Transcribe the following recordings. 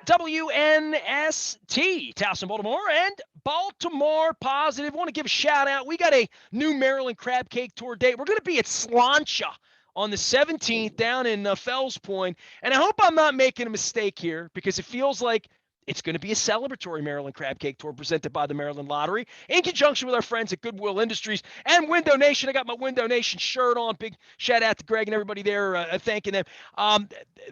WNST, Towson, Baltimore, and Baltimore Positive. I want to give a shout out. We got a new Maryland Crab Cake Tour date. We're going to be at Slancha on the 17th down in Fells Point. And I hope I'm not making a mistake here because it feels like it's going to be a celebratory Maryland Crab Cake Tour presented by the Maryland Lottery in conjunction with our friends at Goodwill Industries and Window Nation. I got my Window Nation shirt on. Big shout out to Greg and everybody there thanking them.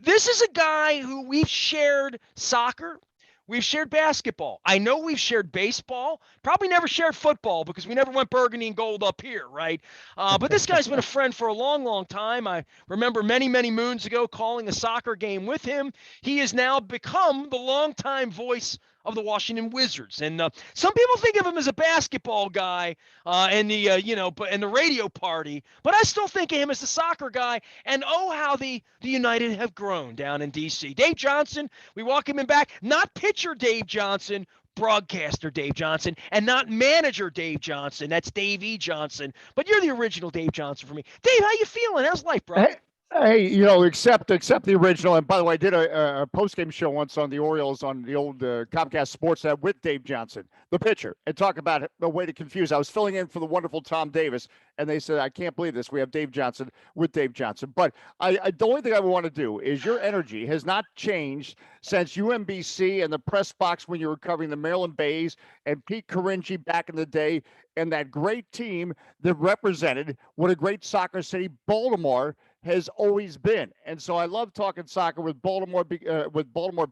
This is a guy who we've shared soccer. We've shared basketball. I know we've shared baseball. Probably never shared football because we never went burgundy and gold up here, right? But this guy's been a friend for a long, long time. I remember many, many moons ago calling a soccer game with him. He has now become the longtime voice of the Washington Wizards. And some people think of him as a basketball guy and the radio party, but I still think of him as a soccer guy. And oh, how the United have grown down in D.C. Dave Johnson, we welcome him back. Not pitcher Dave Johnson, broadcaster Dave Johnson, and not manager Dave Johnson. That's Dave E. Johnson. But you're the original Dave Johnson for me. Dave, how you feeling? How's life, bro? Hey, accept the original. And by the way, I did a post-game show once on the Orioles on the old Comcast Sportsnet with Dave Johnson, the pitcher, and talk about the way to confuse. I was filling in for the wonderful Tom Davis, and they said, I can't believe this. We have Dave Johnson with Dave Johnson. But the only thing I want to do is your energy has not changed since UMBC and the press box when you were covering the Maryland Bays and Pete Caringi back in the day and that great team that represented what a great soccer city Baltimore has always been. And so I love talking soccer with Baltimore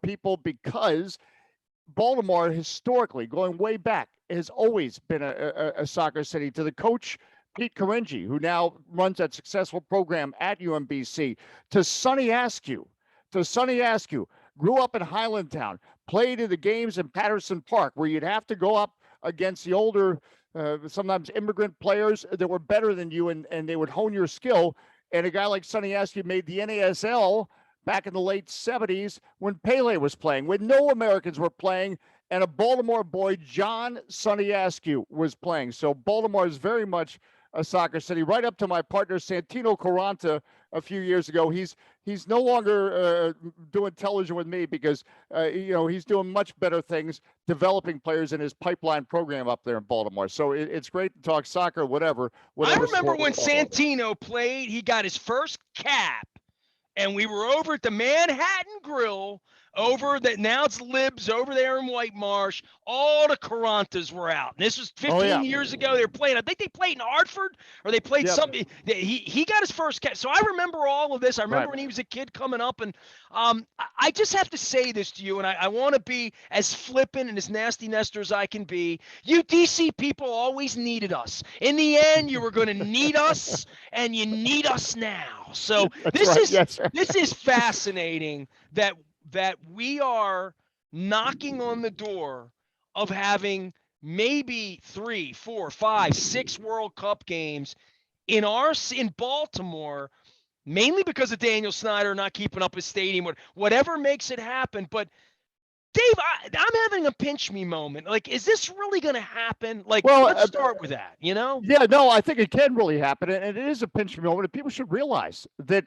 people because Baltimore historically, going way back, has always been a soccer city. To the coach, Pete Caringi, who now runs that successful program at UMBC, to Sonny Askew, grew up in Highlandtown, played in the games in Patterson Park, where you'd have to go up against the older, sometimes immigrant players that were better than you, and they would hone your skill. And a guy like Sonny Askew made the NASL back in the late 70s when Pele was playing, when no Americans were playing, and a Baltimore boy, John Sonny Askew, was playing. So Baltimore is very much a soccer city, right up to my partner, Santino Quaranta, a few years ago. He's no longer doing television with me because, he's doing much better things, developing players in his pipeline program up there in Baltimore. So it's great to talk soccer, whatever I remember when Santino played, he got his first cap, and we were over at the Manhattan Grill, over that now it's Libs over there in White Marsh. All the Quarantas were out. And this was 15 years ago. They were playing. I think they played in Hartford or they played something. He got his first catch. So I remember all of this. I remember when he was a kid coming up. And I just have to say this to you, and I want to be as flippant and as nasty Nestor as I can be. You DC people always needed us. In the end, you were going to need us, and you need us now. So this is fascinating that we are knocking on the door of having maybe 3, 4, 5, 6 World Cup games in Baltimore, mainly because of Daniel Snyder not keeping up his stadium, whatever makes it happen. But Dave, I'm having a pinch me moment. Like, is this really going to happen? Like, let's start with that, Yeah, no, I think it can really happen. And it is a pinch me moment. And people should realize that,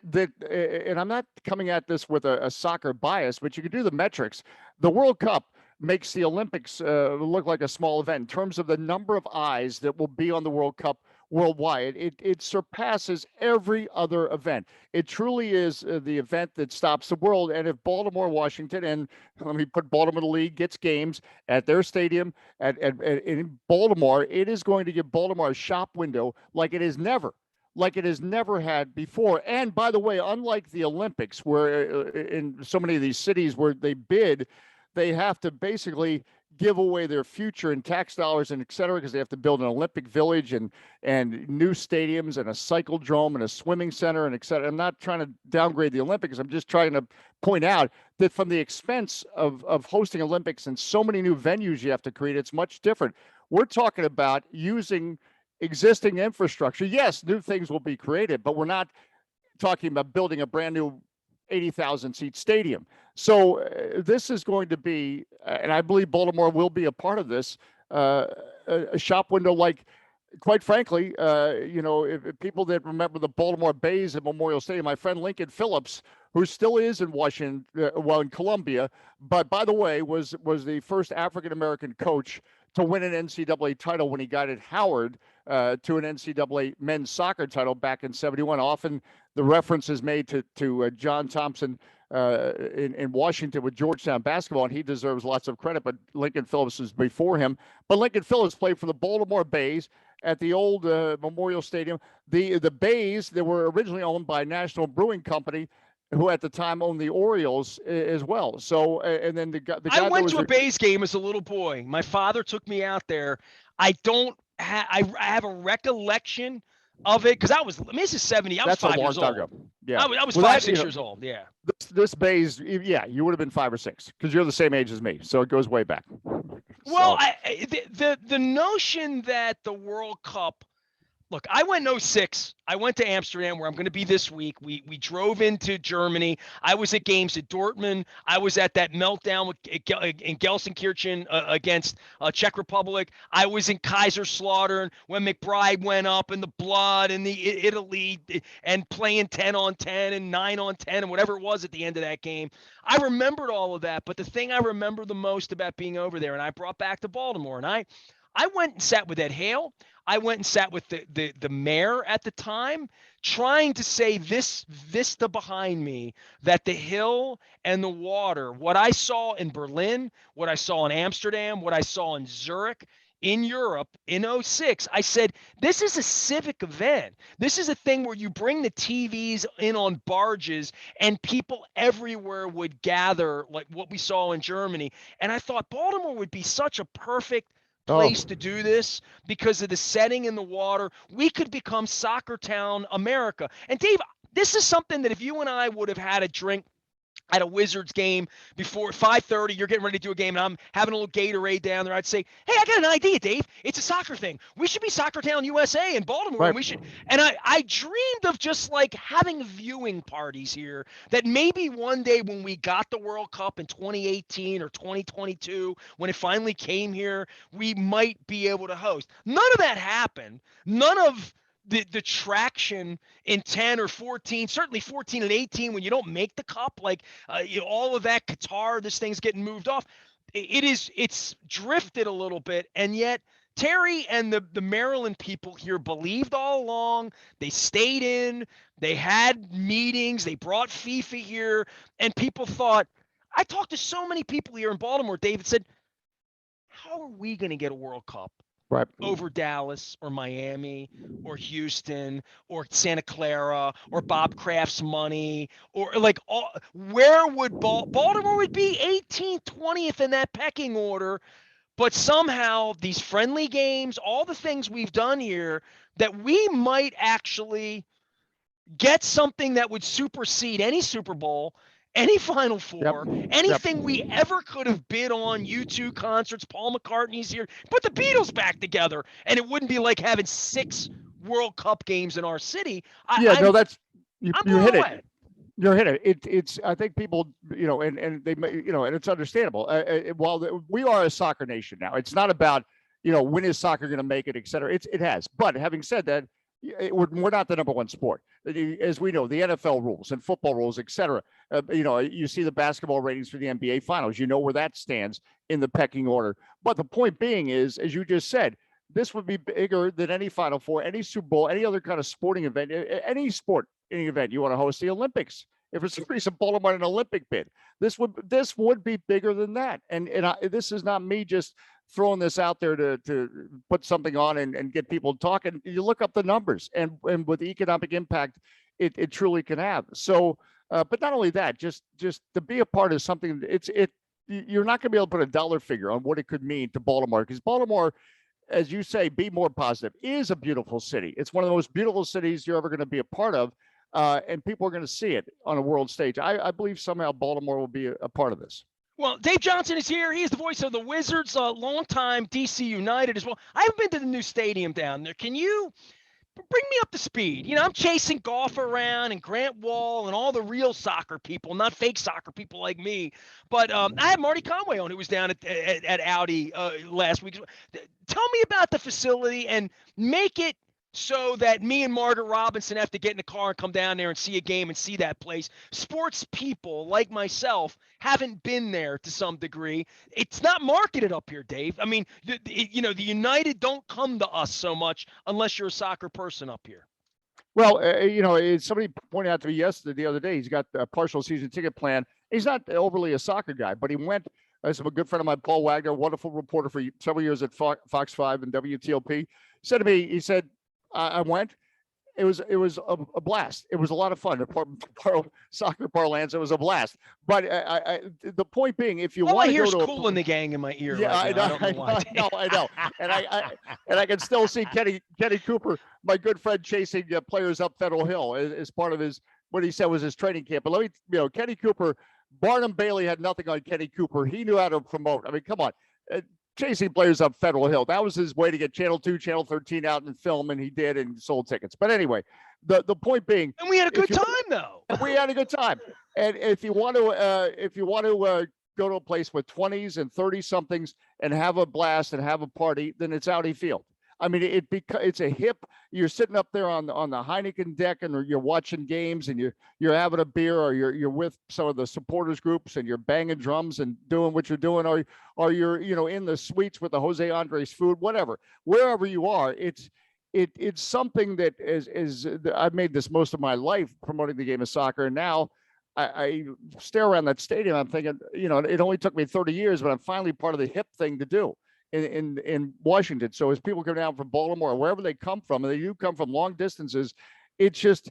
and I'm not coming at this with a soccer bias, but you can do the metrics. The World Cup makes the Olympics look like a small event in terms of the number of eyes that will be on the World Cup worldwide. It surpasses every other event. It truly is the event that stops the world. And if Baltimore, Washington, and let me put Baltimore in the league, gets games at their stadium in Baltimore, it is going to give Baltimore a shop window like it has never had before. And by the way, unlike the Olympics, where in so many of these cities where they bid, they have to basically give away their future in tax dollars and et cetera, because they have to build an Olympic village and new stadiums and a cyclodrome and a swimming center and et cetera. I'm not trying to downgrade the Olympics. I'm just trying to point out that from the expense of hosting Olympics and so many new venues you have to create, it's much different. We're talking about using existing infrastructure. Yes, new things will be created, but we're not talking about building a brand new 80,000 seat stadium. So this is going to be, and I believe Baltimore will be a part of this, a shop window like quite frankly, if people that remember the Baltimore Bays at Memorial Stadium, my friend Lincoln Phillips, who still is in Washington, in Columbia, but by the way, was the first African American coach to win an NCAA title when he guided Howard to an NCAA men's soccer title back in '71. Often the reference is made to John Thompson in Washington with Georgetown basketball, and he deserves lots of credit, but Lincoln Phillips was before him. But Lincoln Phillips played for the Baltimore Bays at the old Memorial Stadium. The Bays, they were originally owned by National Brewing Company, who at the time owned the Orioles as well. So, and then the guy I that went was to a Bays game as a little boy. My father took me out there. I don't I have a recollection of it because this is 70. I was that's a 5 long years time old. ago. Yeah, I was well, 5, 6 years old. Yeah. This Bays, yeah, you would have been 5 or 6 because you're the same age as me, so it goes way back. Well, So, the notion that the World Cup. Look, I went in '06. I went to Amsterdam, where I'm going to be this week. We drove into Germany. I was at games at Dortmund. I was at that meltdown in Gelsenkirchen against Czech Republic. I was in Kaiserslautern when McBride went up and the blood and the Italy and playing 10 on 10 and 9 on 10 and whatever it was at the end of that game. I remembered all of that, but the thing I remember the most about being over there, and I brought back to Baltimore, and I went and sat with Ed Hale. I went and sat with the mayor at the time, trying to say this vista behind me, that the hill and the water, what I saw in Berlin, what I saw in Amsterdam, what I saw in Zurich, in Europe in '06, I said, this is a civic event. This is a thing where you bring the TVs in on barges and people everywhere would gather like what we saw in Germany. And I thought Baltimore would be such a perfect oh, place to do this because of the setting in the water. We could become Soccer Town America. And Dave, this is something that if you and I would have had a drink at a Wizards game before 5:30, you're getting ready to do a game, and I'm having a little Gatorade down there, I'd say, hey, I got an idea, Dave. It's a soccer thing. We should be Soccer Town USA in Baltimore, right. and we should. And I dreamed of just like having viewing parties here that maybe one day when we got the World Cup in 2018 or 2022, when it finally came here, we might be able to host. None of that happened. None of the traction in 10 or 14, certainly 14 and 18, when you don't make the cup, like all of that Qatar, this thing's getting moved off. It's drifted a little bit, and yet Terry and the Maryland people here believed all along. They stayed in, they had meetings, they brought FIFA here, and people thought. I talked to so many people here in Baltimore, David said, how are we going to get a World Cup Right. over Dallas or Miami or Houston or Santa Clara or Bob Kraft's money or like where would Baltimore would be 18th, 20th in that pecking order, but somehow these friendly games, all the things we've done here, that we might actually get something that would supersede any Super Bowl, any Final Four, Yep. anything we ever could have bid on, U2 concerts, Paul McCartney's here, put the Beatles back together, and it wouldn't be like having 6 World Cup games in our city. Yeah, no, that's I'm you blown hit it. away. You're hit it. It's I think people, and they, and it's understandable. While we are a soccer nation now, it's not about, when is soccer going to make it, et cetera. It has. But having said that, we're not the number one sport. As we know, the NFL rules and football rules, et cetera. You see the basketball ratings for the NBA finals. You know where that stands in the pecking order. But the point being is, as you just said, this would be bigger than any Final Four, any Super Bowl, any other kind of sporting event, any sport, any event. You want to host the Olympics. If it's a reason Baltimore an Olympic bid, this would be bigger than that. And this is not me just throwing this out there to put something on and get people talking. You look up the numbers and with the economic impact it truly can have. So, but not only that, just to be a part of something, you're not going to be able to put a dollar figure on what it could mean to Baltimore, because Baltimore, as you say, be more positive, is a beautiful city. It's one of the most beautiful cities you're ever going to be a part of. And people are going to see it on a world stage. I believe somehow Baltimore will be a part of this. Well, Dave Johnson is here. He is the voice of the Wizards, longtime D.C. United as well. I haven't been to the new stadium down there. Can you bring me up to speed. I'm chasing golf around and Grant Wall and all the real soccer people, not fake soccer people like me. But I had Marty Conway on, who was down at Audi last week. Tell me about the facility and make it so that me and Margaret Robinson have to get in the car and come down there and see a game and see that place. Sports people like myself haven't been there to some degree. It's not marketed up here, Dave. I mean, the United don't come to us so much unless you're a soccer person up here. Well, somebody pointed out to me the other day, he's got a partial season ticket plan. He's not overly a soccer guy, but he went as a good friend of mine, Paul Wagner, wonderful reporter for several years at Fox 5 and WTOP, said to me, he said, I went. It was a blast. It was a lot of fun. Soccer parlance, it was a blast. But the point being, if you want to go to Cool in the Gang in my ear. Yeah, right now. I know. I know. And I can still see Kenny Cooper, my good friend, chasing players up Federal Hill as part of what he said was his training camp. But let me, Kenny Cooper, Barnum Bailey had nothing on Kenny Cooper. He knew how to promote. I mean, come on. Chasing players up Federal Hill. That was his way to get Channel 2, Channel 13 out and film, and he did and sold tickets. But anyway, the point being, and we had a good time though. We had a good time. And if you want to go to a place with 20s and 30 somethings and have a blast and have a party, then it's Audi Field. I mean, it's a hip. You're sitting up there on the Heineken deck and you're watching games and you're having a beer, or you're with some of the supporters groups and you're banging drums and doing what you're doing, or you're in the suites with the Jose Andres food, whatever. Wherever you are, it's something that is I've made this most of my life promoting the game of soccer, and now I stare around that stadium. I'm thinking, it only took me 30 years, but I'm finally part of the hip thing to do in Washington. So as people come down from Baltimore or wherever they come from, and they do come from long distances, it's just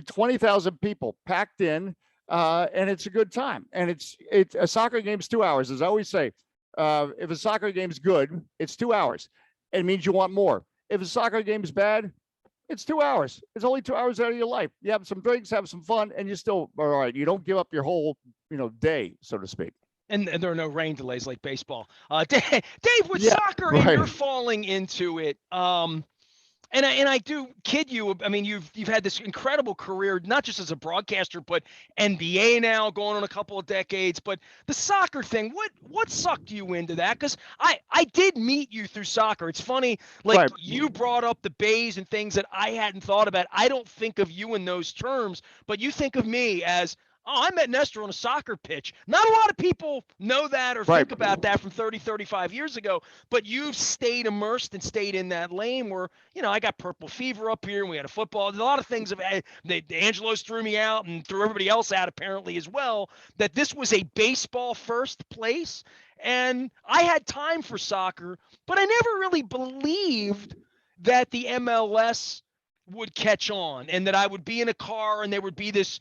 20,000 people packed in, and it's a good time. And it's a soccer game's 2 hours, as I always say. If a soccer game's good, it's 2 hours. It means you want more. If a soccer game's bad, it's 2 hours. It's only 2 hours out of your life. You have some drinks, have some fun, and you still all right. You don't give up your whole day, so to speak. And there are no rain delays like baseball. Dave, with soccer, right, and you're falling into it. And I do kid you. I mean, you've had this incredible career, not just as a broadcaster, but NBA now, going on a couple of decades. But the soccer thing, what sucked you into that? Because I did meet you through soccer. It's funny, like, right, you brought up the bays and things that I hadn't thought about. I don't think of you in those terms, but you think of me as, oh, I met Nestor on a soccer pitch. Not a lot of people know that or think about that from 30, 35 years ago, but you've stayed immersed and stayed in that lane where, I got purple fever up here and we had a football. A lot of things the Angelos threw me out and threw everybody else out apparently as well, that this was a baseball first place. And I had time for soccer, but I never really believed that the MLS would catch on and that I would be in a car and there would be this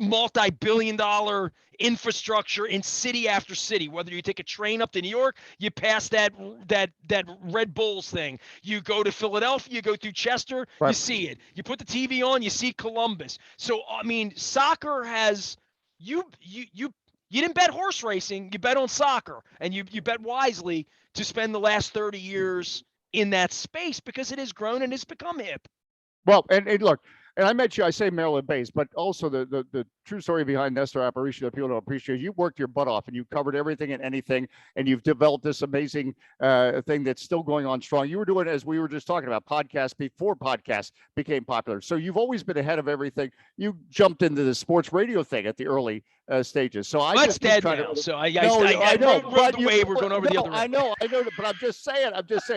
multi-billion-dollar infrastructure in city after city. Whether you take a train up to New York, you pass that Red Bulls thing. You go to Philadelphia, you go through Chester, right, you see it. You put the TV on, you see Columbus. So I mean, soccer has you didn't bet horse racing, you bet on soccer, and you bet wisely to spend the last 30 years in that space because it has grown and it's become hip. Well, and look, and I met you, I say Maryland based, but also the true story behind Nestor Aparicio that people don't appreciate. You worked your butt off and you covered everything and anything, and you've developed this amazing thing that's still going on strong. You were doing, as we were just talking about, podcasts before podcasts became popular. So you've always been ahead of everything. You jumped into the sports radio thing at the early stages. So I just dead now. So I know, rode the wave. We're going over the other end. I know, but I'm just saying.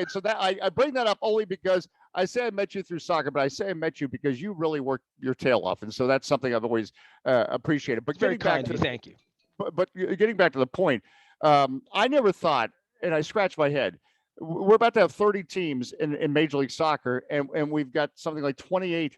So that I bring that up only because I say I met you through soccer, but I say I met you because you really worked your tail off, and so that's something I've always appreciated. But very kind of you. Thank you. But getting back to the point, I never thought, and I scratched my head. We're about to have 30 teams in Major League Soccer, and we've got something like 28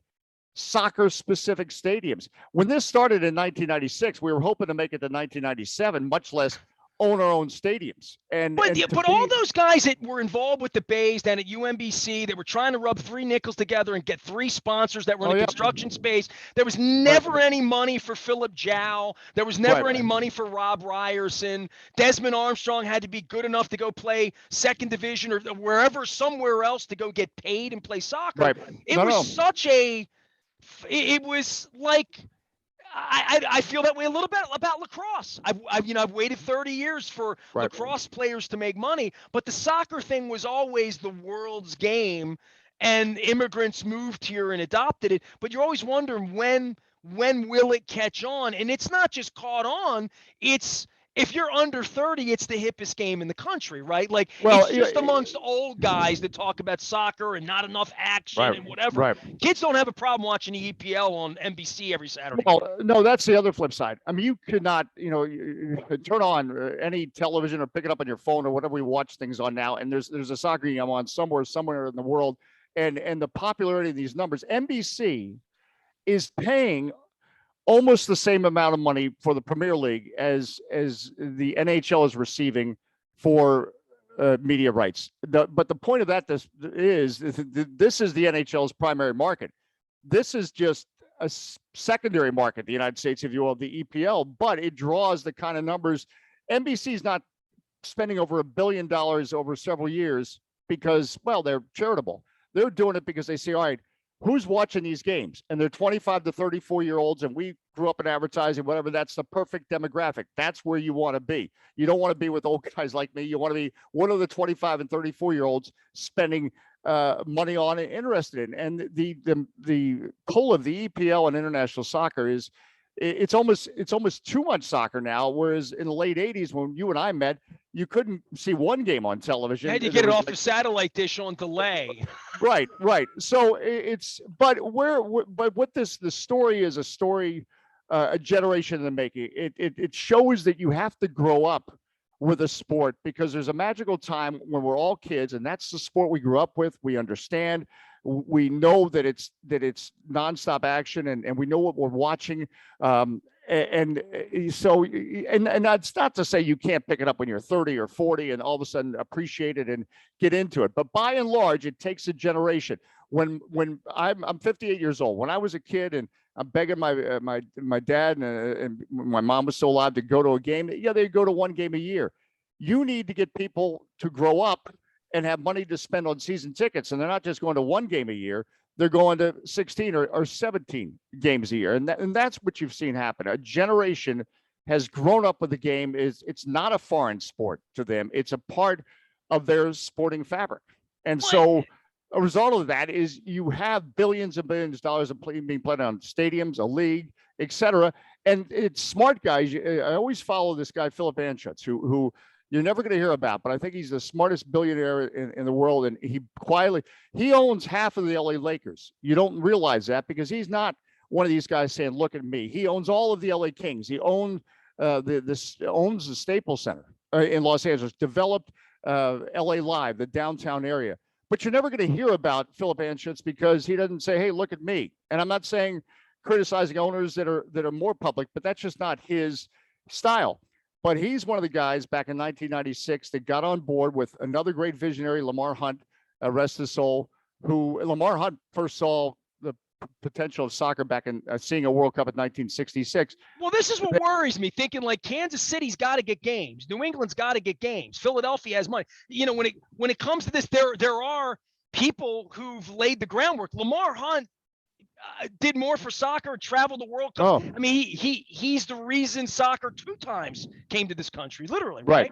soccer-specific stadiums. When this started in 1996, we were hoping to make it to 1997, much less own our own stadiums. But all those guys that were involved with the Bays down at UMBC, that were trying to rub three nickels together and get three sponsors that were in a construction space. There was never any money for Philip Jow. There was never any money for Rob Ryerson. Desmond Armstrong had to be good enough to go play second division or wherever, somewhere else, to go get paid and play soccer. It was like, I feel that way a little bit about lacrosse. I've waited 30 years for lacrosse players to make money, but the soccer thing was always the world's game, and immigrants moved here and adopted it. But you're always wondering when will it catch on? And it's not just caught on. It's, if you're under 30, it's the hippest game in the country, right? Like, it's just amongst old guys that talk about soccer and not enough action and whatever. Kids don't have a problem watching the EPL on NBC every Saturday. Well, no, that's the other flip side. I mean, you could not, turn on any television or pick it up on your phone or whatever we watch things on now, and there's a soccer game on somewhere in the world, and the popularity of these numbers. NBC is paying almost the same amount of money for the Premier League as the NHL is receiving for media rights. But the point of that this is the NHL's primary market. This is just a secondary market, the United States, if you will, the EPL, but it draws the kind of numbers. NBC is not spending over $1 billion over several years because, well, they're charitable. They're doing it because they say, all right, who's watching these games? And they're 25 to 34-year-olds, and we grew up in advertising, whatever. That's the perfect demographic. That's where you want to be. You don't want to be with old guys like me. You want to be one of the 25 and 34-year-olds spending money on and interested in. And the pull of the EPL and international soccer is, it's almost too much soccer now. Whereas in the late 80s, when you and I met, you couldn't see one game on television. You had to get it off a satellite dish on delay. Right. So but what the story is, a story, a generation in the making. It shows that you have to grow up with a sport, because there's a magical time when we're all kids, and that's the sport we grew up with. We understand. We know that it's nonstop action, and we know what we're watching. And that's not to say you can't pick it up when you're 30 or 40 and all of a sudden appreciate it and get into it. But by and large, it takes a generation. When I'm 58 years old, when I was a kid and I'm begging my dad and my mom was still alive to go to a game, they go to one game a year. You need to get people to grow up and have money to spend on season tickets. And they're not just going to one game a year. They're going to 16 or 17 games a year. And that's what you've seen happen. A generation has grown up with the game. It's not a foreign sport to them. It's a part of their sporting fabric. And so a result of that is you have billions and billions of dollars being played on stadiums, a league, et cetera. And it's smart guys. I always follow this guy, Philip Anschutz, who you're never going to hear about, but I think he's the smartest billionaire in the world. And he owns half of the LA Lakers. You don't realize that because he's not one of these guys saying, look at me. He owns all of the LA Kings. He owns the Staples Center in Los Angeles, developed LA Live, the downtown area. But you're never going to hear about Philip Anschutz because he doesn't say, hey, look at me. And I'm not saying criticizing owners that are more public, but that's just not his style. But he's one of the guys back in 1996 that got on board with another great visionary, Lamar Hunt, rest his soul, who Lamar Hunt first saw the potential of soccer back in seeing a World Cup in 1966. Well, this is what worries me, thinking like Kansas City's got to get games. New England's got to get games. Philadelphia has money. When it comes to this, there are people who've laid the groundwork. Lamar Hunt did more for soccer, traveled the World Cup. Oh. I mean, he's the reason soccer 2 times came to this country, literally. Right.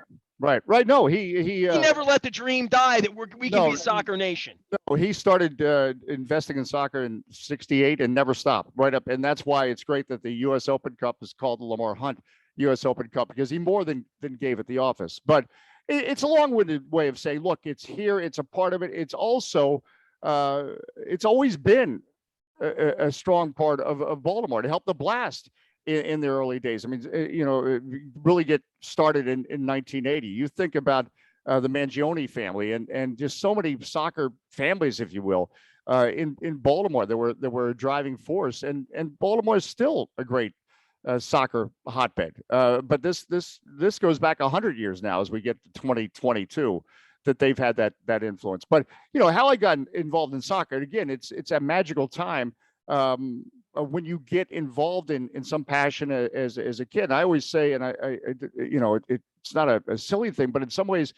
No, he never let the dream die that we can be a soccer nation. No, he started investing in soccer in '68 and never stopped. Right up, and that's why it's great that the U.S. Open Cup is called the Lamar Hunt U.S. Open Cup, because he more than gave it the office. But it's a long-winded way of saying, look, it's here, it's a part of it. It's also it's always been a strong part of Baltimore to help the Blast in the early days. I mean, really get started in 1980. You think about the Mangione family and just so many soccer families, if you will, in Baltimore. There were a driving force, and Baltimore is still a great soccer hotbed. But this goes back 100 years now as we get to 2022 that they've had that influence. But how I got involved in soccer, and again, it's a magical time when you get involved in some passion as a kid. And I always say, and it's not a silly thing, but in some ways,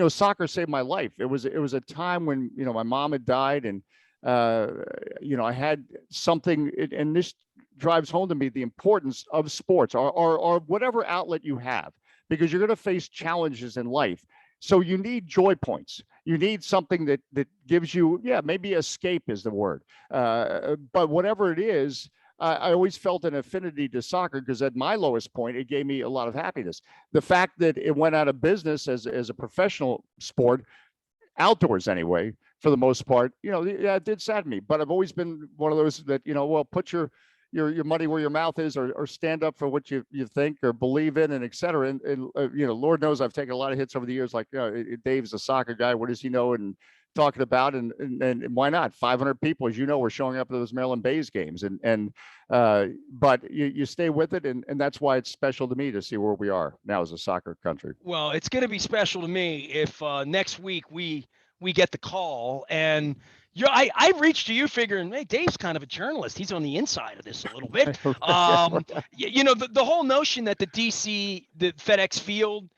soccer saved my life. It was a time when my mom had died, and I had something, and this drives home to me the importance of sports or whatever outlet you have, because you're going to face challenges in life. So you need joy points. You need something that gives you, maybe escape is the word. But whatever it is, I always felt an affinity to soccer because at my lowest point, it gave me a lot of happiness. The fact that it went out of business as a professional sport, outdoors anyway, for the most part, it did sadden me. But I've always been one of those that, put your money where your mouth is, or stand up for what you think or believe in, and et cetera. And Lord knows I've taken a lot of hits over the years. Like, Dave's a soccer guy. What does he know? And talking about, and why not? 500 people, as you know, were showing up to those Maryland Bays games, but you stay with it, and that's why it's special to me to see where we are now as a soccer country. Well, it's going to be special to me if next week we get the call, and I reached to you figuring, hey, Dave's kind of a journalist. He's on the inside of this a little bit. The whole notion that the FedEx Field,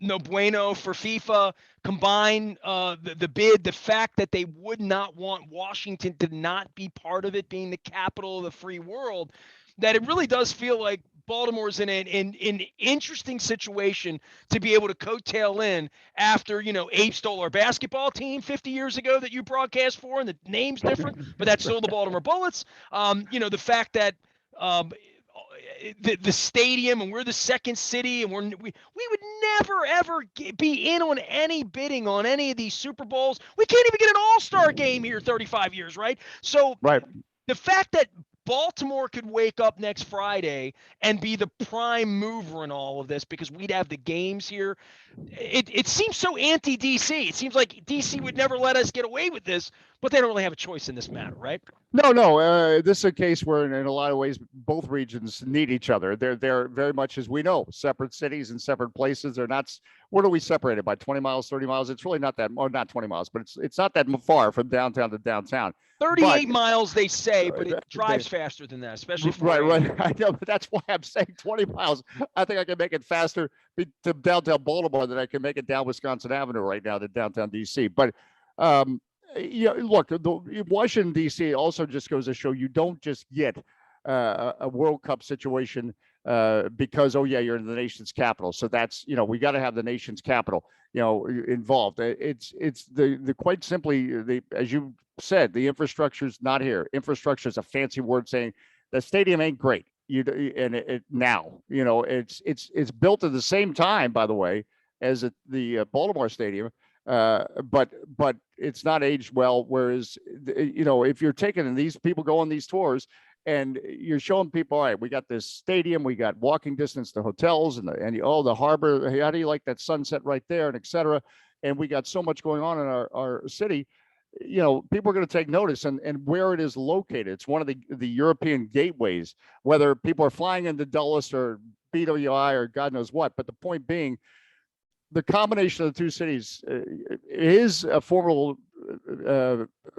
no bueno for FIFA, combine the bid, the fact that they would not want Washington to not be part of it, being the capital of the free world, that it really does feel like Baltimore's in an interesting situation to be able to coattail in after, Abe stole our basketball team 50 years ago that you broadcast for, and the name's different, but that's still the Baltimore Bullets. The fact that the stadium, and we're the second city, and we would never ever be in on any bidding on any of these Super Bowls. We can't even get an All-Star game here 35 years, right? So right. The fact that Baltimore could wake up next Friday and be the prime mover in all of this because we'd have the games here. It seems so anti-DC. It seems like DC would never let us get away with this, but they don't really have a choice in this matter, right? No. This is a case where, in a lot of ways, both regions need each other. They're very much, as we know, separate cities and separate places. They're not. What are we separated by? 20 miles, 30 miles? It's really not that, or not 20 miles, but it's not that far from downtown to downtown. 38 miles, they say, but it drives faster than that, especially for right. I know, but that's why I'm saying 20 miles. I think I can make it faster to downtown Baltimore than I can make it down Wisconsin Avenue right now to downtown D.C. But look, the Washington D.C. also just goes to show you don't just get a World Cup situation because you're in the nation's capital. So that's we got to have the nation's capital involved. It's the quite simply as you said, the infrastructure's not here. Infrastructure is a fancy word saying the stadium ain't great. It's built at the same time, by the way, as the Baltimore Stadium. But it's not aged well. Whereas, if you're taking these people go on these tours and you're showing people, all right, we got this stadium, we got walking distance to hotels and the harbor. Hey, how do you like that sunset right there, and et cetera? And we got so much going on in our city. People are going to take notice, and where it is located. It's one of the European gateways, whether people are flying into Dulles or BWI or God knows what. But the point being, the combination of the two cities is a formal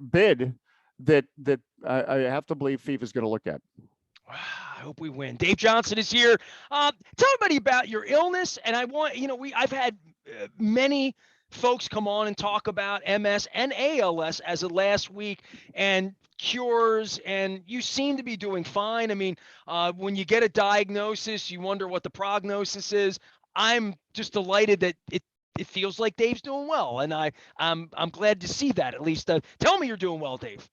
bid that I have to believe FIFA is going to look at. I hope we win. Dave Johnson is here. Tell everybody about your illness, and I want I've had many folks come on and talk about MS and ALS as of last week and cures, and you seem to be doing fine. I mean, when you get a diagnosis, you wonder what the prognosis is. I'm just delighted that it feels like Dave's doing well, and I'm glad to see that at least. Tell me you're doing well, Dave.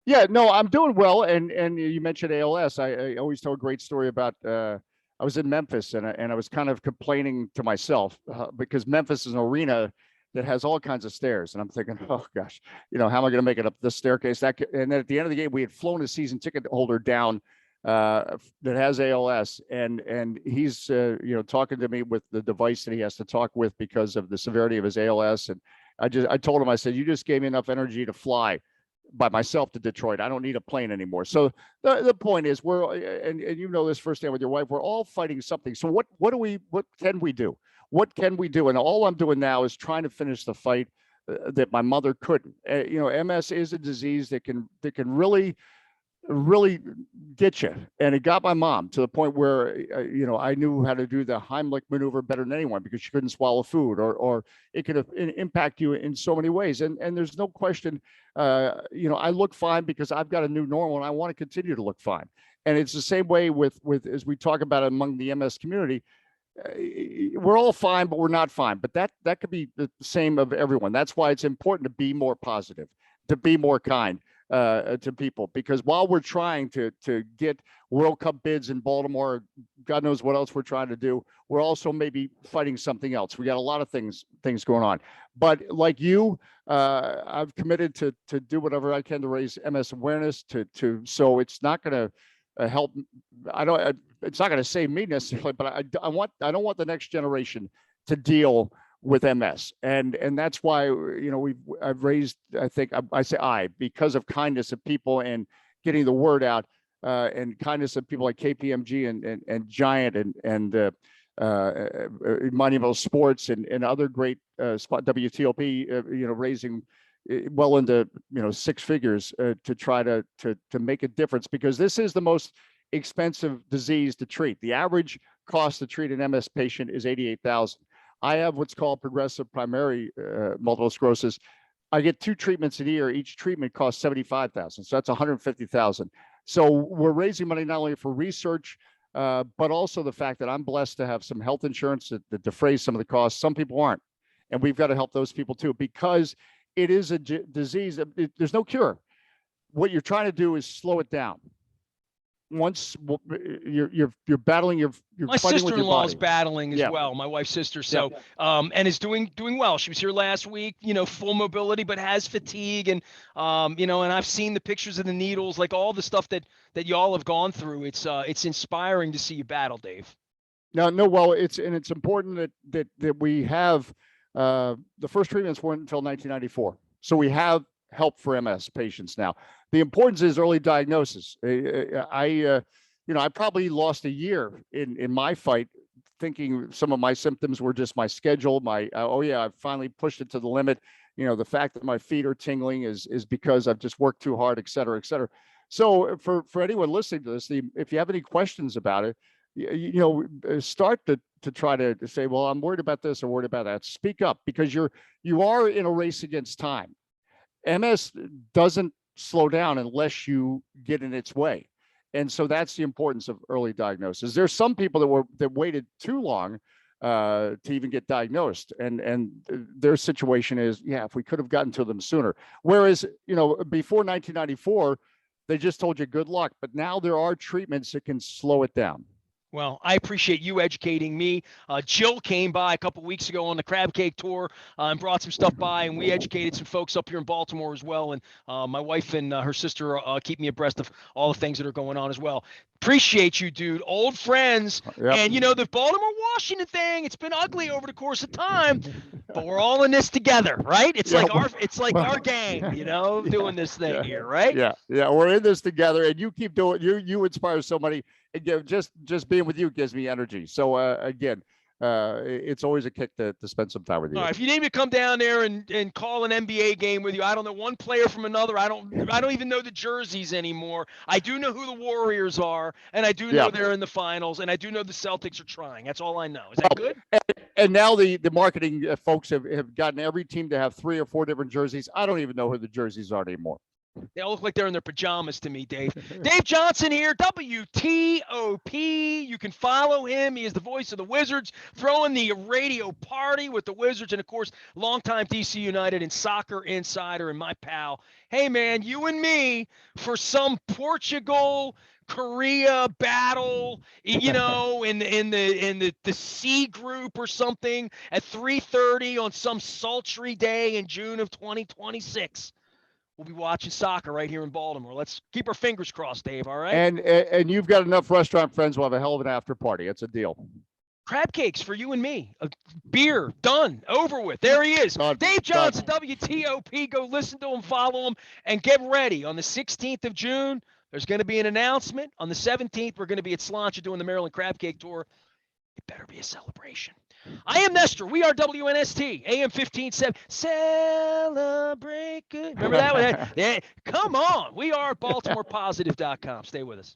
Yeah, no, I'm doing well, and you mentioned ALS. I always tell a great story about. I was in Memphis, and I was kind of complaining to myself because Memphis is an arena that has all kinds of stairs. And I'm thinking, oh gosh, how am I going to make it up this staircase? And then at the end of the game, we had flown a season ticket holder down that has ALS, and he's talking to me with the device that he has to talk with because of the severity of his ALS. And I told him, I said, you just gave me enough energy to fly by myself to Detroit. I don't need a plane anymore. So the point is, and you know this firsthand with your wife, we're all fighting something. So what can we do? What can we do? And all I'm doing now is trying to finish the fight that my mother couldn't. MS is a disease that can really get you. And it got my mom to the point where, I knew how to do the Heimlich maneuver better than anyone because she couldn't swallow food, or it could impact you in so many ways. And there's no question, I look fine because I've got a new normal and I want to continue to look fine. And it's the same way with as we talk about it among the MS community. We're all fine, but we're not fine. But that could be the same of everyone. That's why it's important to be more positive, to be more kind to people, because while we're trying to get World Cup bids in Baltimore, God knows what else we're trying to do, we're also maybe fighting something else. We got a lot of things going on. But like you, I've committed to do whatever I can to raise MS awareness. So it's not going to help. It's not going to save me necessarily, but I don't want the next generation to deal with MS, and that's why I've raised, I think I say because of kindness of people and getting the word out, and kindness of people like KPMG and Giant and Monumental Sports and other great WTOP, raising well into six figures to try to make a difference, because this is the most expensive disease to treat. The average cost to treat an MS patient is $88,000. I have what's called progressive primary multiple sclerosis. I get 2 treatments a year. Each treatment costs $75,000. So that's $150,000. So we're raising money not only for research, but also the fact that I'm blessed to have some health insurance that defrays some of the costs. Some people aren't. And we've got to help those people too, because it is a disease. There's no cure. What you're trying to do is slow it down. Once you're battling, you're my sister-in-law is battling as well, my wife's sister, so and is doing well. She was here last week, full mobility, but has fatigue, and and I've seen the pictures of the needles, like all the stuff that y'all have gone through. It's inspiring to see you battle, Dave. No, well, it's important that we have the first treatments weren't until 1994, so we have help for MS patients now. The importance is early diagnosis. I probably lost a year in my fight, thinking some of my symptoms were just my schedule. I finally pushed it to the limit. The fact that my feet are tingling is because I've just worked too hard, et cetera, et cetera. So for anyone listening to this, if you have any questions about it, start to try to say, well, I'm worried about this or worried about that. Speak up, because you are in a race against time. MS doesn't slow down unless you get in its way. And so that's the importance of early diagnosis. There's some people that waited too long to even get diagnosed. And their situation is, if we could have gotten to them sooner. Whereas, before 1994, they just told you good luck. But now there are treatments that can slow it down. Well, I appreciate you educating me. Jill came by a couple weeks ago on the crab cake tour and brought some stuff by, and we educated some folks up here in Baltimore as well. And my wife and her sister keep me abreast of all the things that are going on as well. Appreciate you, dude. Old friends. Yep. And, the Baltimore-Washington thing, it's been ugly over the course of time, but we're all in this together, right? It's like our gang, doing this thing here, right? Yeah, we're in this together, and you keep doing. You inspire so many. Again, just being with you gives me energy. So again, it's always a kick to spend some time with you. All right, if you need me to come down there and call an NBA game with you, I don't know one player from another. I don't even know the jerseys anymore. I do know who the Warriors are, and I do know they're in the finals, and I do know the Celtics are trying. That's all I know. Is that good? And now the marketing folks have gotten every team to have 3 or 4 different jerseys. I don't even know who the jerseys are anymore. They all look like they're in their pajamas to me, Dave. Dave Johnson here, WTOP. You can follow him. He is the voice of the Wizards, throwing the radio party with the Wizards. And, of course, longtime D.C. United and soccer insider and my pal. Hey, man, you and me for some Portugal Korea battle, in the C group or something at 3:30 on some sultry day in June of 2026. We'll be watching soccer right here in Baltimore. Let's keep our fingers crossed, Dave, all right? And you've got enough restaurant friends. We'll have a hell of an after party. It's a deal. Crab cakes for you and me. Beer, done, over with. There he is. Done, Dave done. Johnson, WTOP. Go listen to him, follow him, and get ready. On the 16th of June, there's going to be an announcement. On the 17th, we're going to be at Slancha doing the Maryland Crab Cake Tour. It better be a celebration. I am Nestor. We are WNST, AM 1570. Celebrate good. Remember that one? Yeah, come on. We are BaltimorePositive.com. Stay with us.